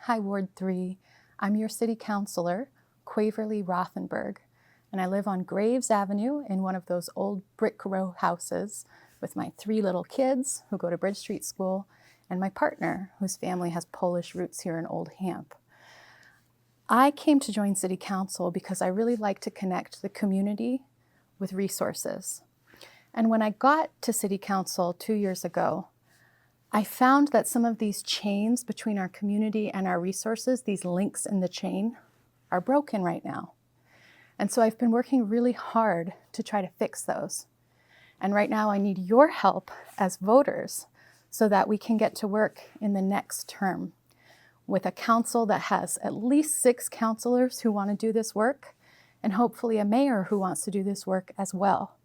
Hi, Ward 3. I'm your city councilor, Quaverly Rothenberg, and I live on Graves Avenue in one of those old brick row houses with my 3 little kids who go to Bridge Street School and my partner whose family has Polish roots here in Old Hamp. I came to join City Council because I really like to connect the community with resources. And when I got to City Council 2 years ago, I found that some of these chains between our community and our resources, these links in the chain, are broken right now. And so I've been working really hard to try to fix those. And right now I need your help as voters so that we can get to work in the next term with a council that has at least 6 councilors who want to do this work, and hopefully a mayor who wants to do this work as well.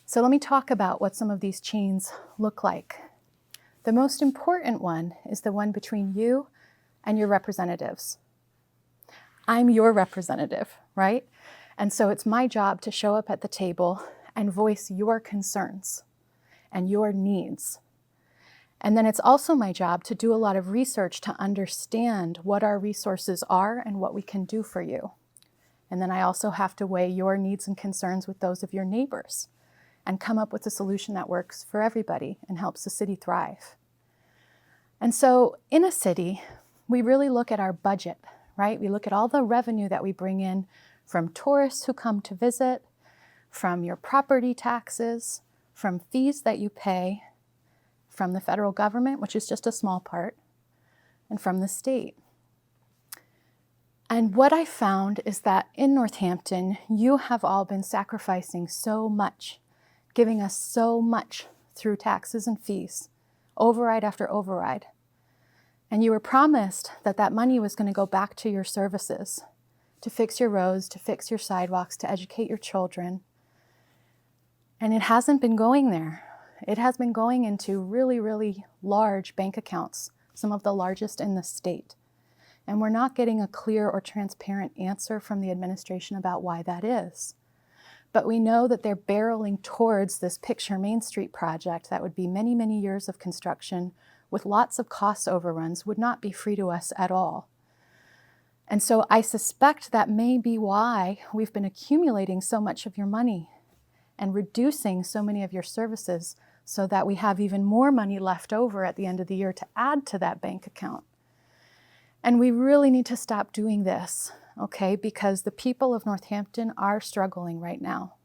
So let me talk about what some of these chains look like. The most important one is the one between you and your representatives. I'm your representative, right? And so it's my job to show up at the table and voice your concerns and your needs. And then it's also my job to do a lot of research to understand what our resources are and what we can do for you. And then I also have to weigh your needs and concerns with those of your neighbors and come up with a solution that works for everybody and helps the city thrive. And so in a city, we really look at our budget, right? We look at all the revenue that we bring in from tourists who come to visit, from your property taxes, from fees that you pay, from the federal government, which is just a small part, and from the state. And what I found is that in Northampton, you have all been sacrificing so much, giving us so much through taxes and fees, override after override. And you were promised that that money was going to go back to your services, to fix your roads, to fix your sidewalks, to educate your children. And it hasn't been going there. It has been going into really, really large bank accounts, some of the largest in the state. And we're not getting a clear or transparent answer from the administration about why that is. But we know that they're barreling towards this Picture Main Street project that would be many, many years of construction with lots of cost overruns, would not be free to us at all. And so I suspect that may be why we've been accumulating so much of your money and reducing so many of your services so that we have even more money left over at the end of the year to add to that bank account. And we really need to stop doing this, okay? Because the people of Northampton are struggling right now.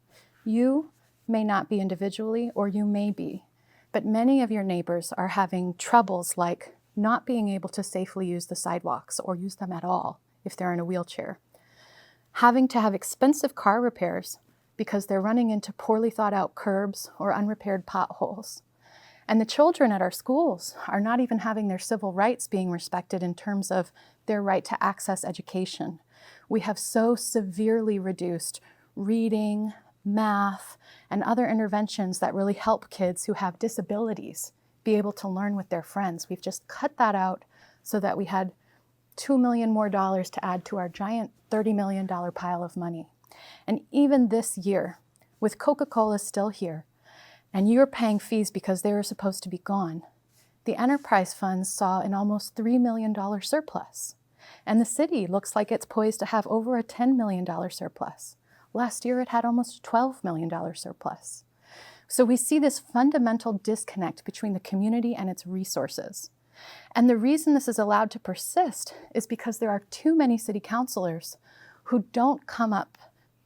You may not be individually, or you may be, but many of your neighbors are having troubles like not being able to safely use the sidewalks or use them at all if they're in a wheelchair. Having to have expensive car repairs because they're running into poorly thought out curbs or unrepaired potholes. And the children at our schools are not even having their civil rights being respected in terms of their right to access education. We have so severely reduced reading, math, and other interventions that really help kids who have disabilities be able to learn with their friends. We've just cut that out so that we had $2 million more to add to our giant $30 million pile of money. And even this year, with Coca-Cola still here, and you're paying fees because they were supposed to be gone, the enterprise funds saw an almost $3 million surplus. And the city looks like it's poised to have over a $10 million surplus. Last year, it had almost a $12 million surplus. So we see this fundamental disconnect between the community and its resources. And the reason this is allowed to persist is because there are too many city councilors who don't come up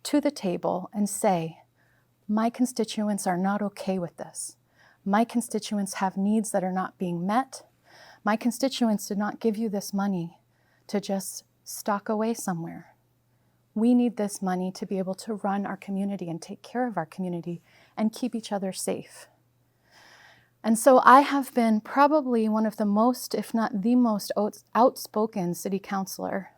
to the table and say, my constituents are not okay with this. My constituents have needs that are not being met. My constituents did not give you this money to just stock away somewhere. We need this money to be able to run our community and take care of our community and keep each other safe. And so I have been probably one of the most, if not the most outspoken city councilor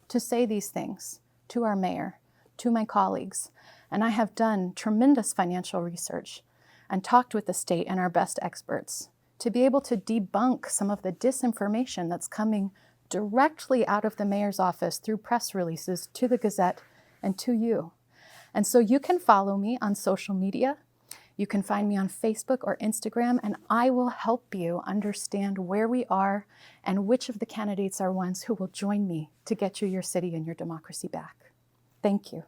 to say these things to our mayor, to my colleagues. And I have done tremendous financial research and talked with the state and our best experts to be able to debunk some of the disinformation that's coming directly out of the mayor's office through press releases to the Gazette and to you. And so you can follow me on social media. You can find me on Facebook or Instagram, and I will help you understand where we are and which of the candidates are ones who will join me to get you your city and your democracy back. Thank you.